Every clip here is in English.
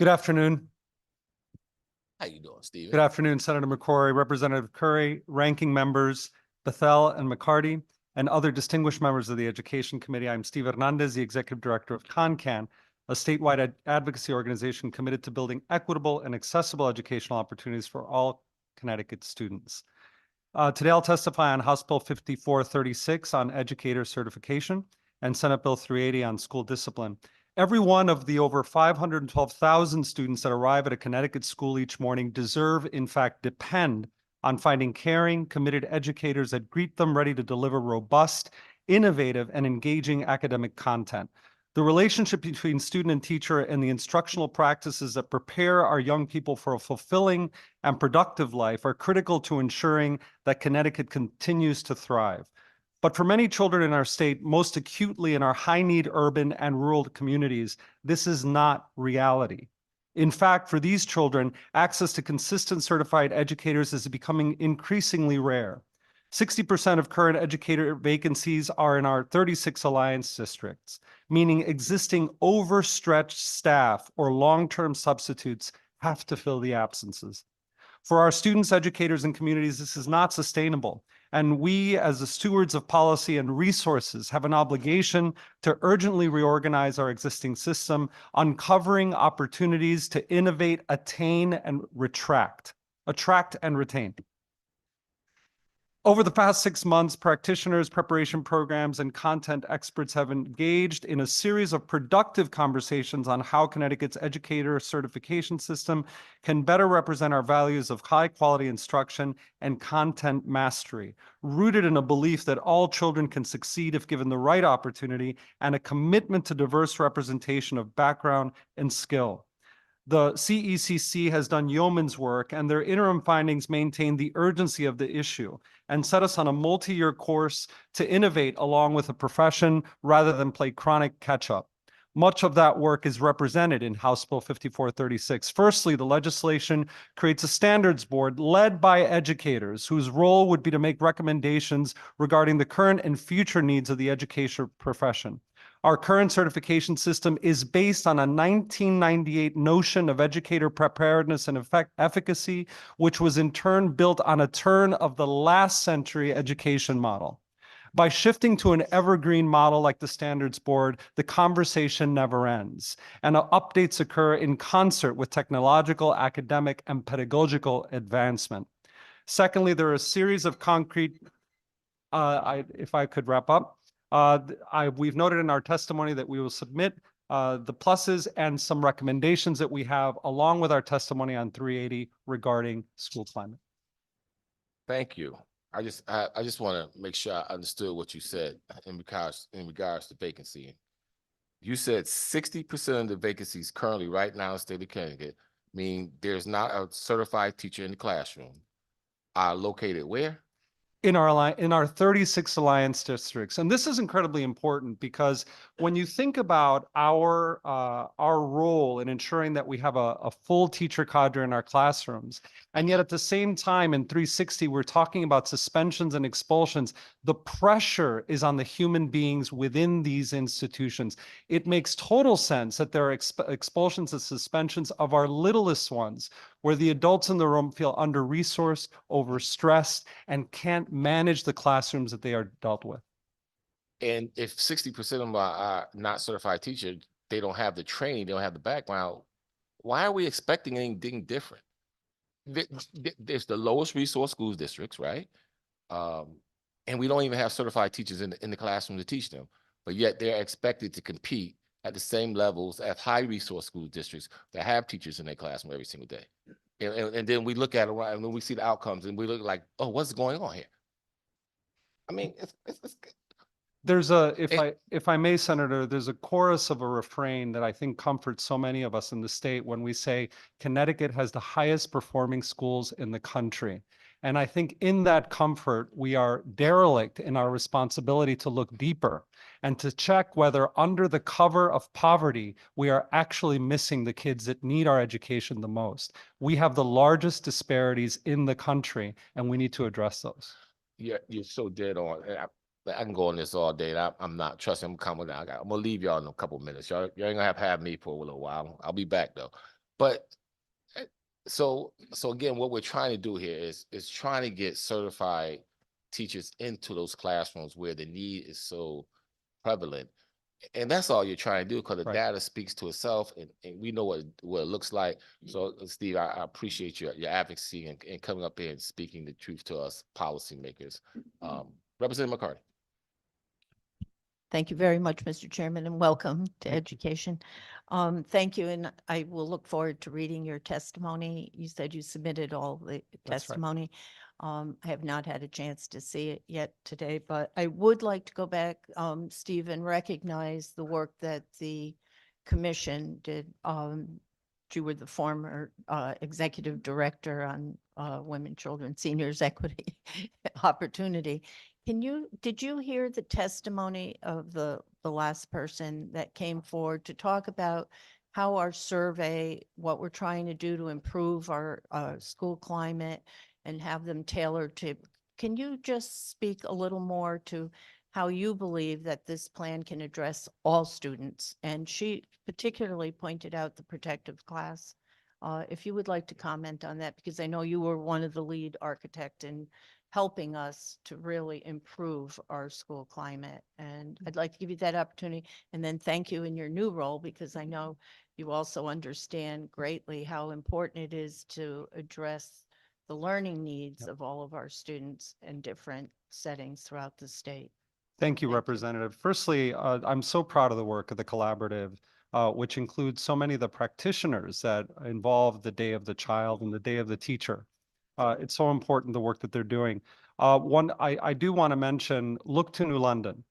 Good afternoon. How you doing, Stephen? Good afternoon, Senator McCrory, Representative Curry, ranking members Bethel and McCarty, and other distinguished members of the Education Committee. I'm Steve Hernandez, the Executive Director of ConnCan, a statewide advocacy organization committed to building equitable and accessible educational opportunities for all Connecticut students. Today, I'll testify on House Bill 5436 on educator certification and Senate Bill 380 on school discipline. Every one of the over 512,000 students that arrive at a Connecticut school each morning deserve, in fact, depend on finding caring, committed educators that greet them ready to deliver robust, innovative, and engaging academic content. The relationship between student and teacher and the instructional practices that prepare our young people for a fulfilling and productive life are critical to ensuring that Connecticut continues to thrive. But for many children in our state, most acutely in our high-need urban and rural communities, this is not reality. In fact, for these children, access to consistent certified educators is becoming increasingly rare. 60% of current educator vacancies are in our 36 alliance districts, meaning existing overstretched staff or long-term substitutes have to fill the absences. For our students, educators, and communities, this is not sustainable. And we, as the stewards of policy and resources, have an obligation to urgently reorganize our existing system, uncovering opportunities to innovate, attain, and attract and retain. Over the past 6 months, practitioners, preparation programs, and content experts have engaged in a series of productive conversations on how Connecticut's educator certification system can better represent our values of high-quality instruction and content mastery, rooted in a belief that all children can succeed if given the right opportunity and a commitment to diverse representation of background and skill. The CECC has done yeoman's work, and their interim findings maintain the urgency of the issue and set us on a multi-year course to innovate along with the profession rather than play chronic catch-up. Much of that work is represented in House Bill 5436. Firstly, the legislation creates a standards board led by educators whose role would be to make recommendations regarding the current and future needs of the education profession. Our current certification system is based on a 1998 notion of educator preparedness and efficacy, which was in turn built on a turn of the last century education model. By shifting to an evergreen model like the Standards Board, the conversation never ends, and updates occur in concert with technological, academic, and pedagogical advancement. Secondly, there are a series of concrete, if I could wrap up, we've noted in our testimony that we will submit the pluses and some recommendations that we have along with our testimony on 380 regarding school climate. Thank you. I just want to make sure I understood what you said in regards to vacancy. You said 60% of the vacancies currently right now in the state of Connecticut mean there's not a certified teacher in the classroom. Are located where? In our 36 alliance districts. And this is incredibly important because when you think about our role in ensuring that we have a full teacher cadre in our classrooms, and yet at the same time in 360, we're talking about suspensions and expulsions, the pressure is on the human beings within these institutions. It makes total sense that there are expulsions and suspensions of our littlest ones, where the adults in the room feel under-resourced, overstressed, and can't manage the classrooms that they are dealt with. And if 60% of them are not certified teachers, they don't have the training, they don't have the background, why are we expecting anything different? There's the lowest resource schools districts, right? And we don't even have certified teachers in the classroom to teach them, but yet they're expected to compete at the same levels as high resource school districts that have teachers in their classroom every single day. And then we look at it and then we see the outcomes and we look like, oh, what's going on here? I mean, there's a, if I may, Senator, there's a chorus of a refrain that I think comforts so many of us in the state when we say Connecticut has the highest performing schools in the country. And I think in that comfort, we are derelict in our responsibility to look deeper and to check whether under the cover of poverty, we are actually missing the kids that need our education the most. We have the largest disparities in the country, and we need to address those. Yeah, you're so dead on. I can go on this all day. I'm not. Trust me, I'm coming down. I'm gonna leave y'all in a couple of minutes. Y'all ain't gonna have me for a little while. I'll be back though. But eh, so again, what we're trying to do here is trying to get certified teachers into those classrooms where the need is so prevalent. And that's all you're trying to do, because the Right. data speaks to itself, and we know what it looks like. So Steve, I appreciate your advocacy and coming up here and speaking the truth to us policymakers. Representative McCarty. Thank you very much, Mr. Chairman, and welcome to education. Thank you, and I will look forward to reading your testimony. You said you submitted all the That's right. testimony. I have not had a chance to see it yet today, but I would like to go back, Steve, and recognize the work that the commission did. You were the former executive director on women, children, seniors equity opportunity. Did you hear the testimony of the last person that came forward to talk about how our survey, what we're trying to do to improve our school climate and have them tailored to, can you just speak a little more to how you believe that this plan can address all students? And she particularly pointed out the protective class. If you would like to comment on that, because I know you were one of the lead architect in helping us to really improve our school climate. And I'd like to give you that opportunity. And then thank you in your new role, because I know you also understand greatly how important it is to address the learning needs of all of our students in different settings throughout the state. Thank you, Thank you. Representative. Firstly, I'm so proud of the work of the collaborative, which includes so many of the practitioners that involve the Day of the Child and the Day of the Teacher. It's so important, the work that they're doing. I do want to mention, look to New London.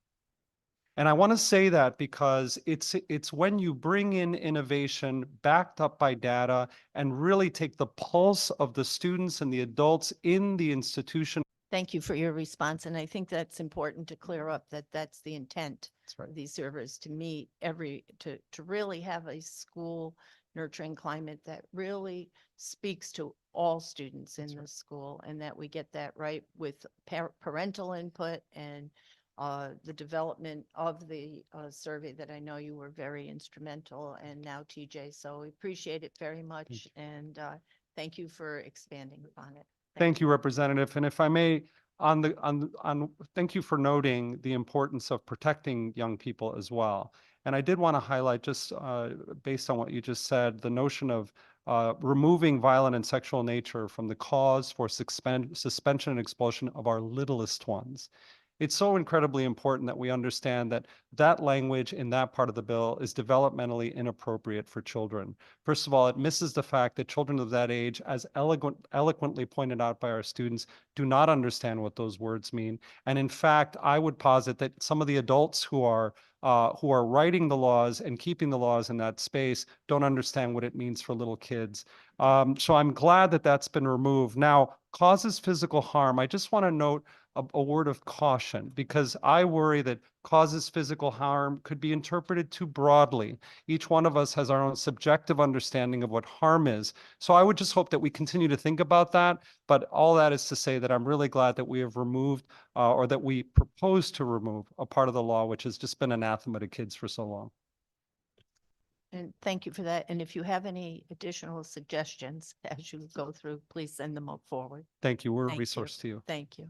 And I want to say that because it's when you bring in innovation backed up by data and really take the pulse of the students and the adults in the institution. Thank you for your response. And I think that's important to clear up that that's the intent That's right. of these servers, to meet to really have a school nurturing climate that really speaks to all students in the school, and that we get that right with parental input and the development of the survey that I know you were very instrumental, and now TJ. So we appreciate it very much. And thank you for expanding upon it. Thank you, Representative. And if I may, thank you for noting the importance of protecting young people as well. And I did want to highlight, just based on what you just said, the notion of removing violent and sexual nature from the cause for suspension and expulsion of our littlest ones. It's so incredibly important that we understand that that language in that part of the bill is developmentally inappropriate for children. First of all, it misses the fact that children of that age, as eloquently pointed out by our students, do not understand what those words mean. And in fact, I would posit that some of the adults who are writing the laws and keeping the laws in that space don't understand what it means for little kids. So I'm glad that that's been removed. Now, causes physical harm. I just want to note a word of caution, because I worry that causes physical harm could be interpreted too broadly. Each one of us has our own subjective understanding of what harm is. So I would just hope that we continue to think about that. But all that is to say that I'm really glad that we have removed or that we propose to remove a part of the law which has just been anathema to kids for so long. And thank you for that. And if you have any additional suggestions as you go through, please send them up forward. Thank you. We're a Thank you. resource to you. Thank you.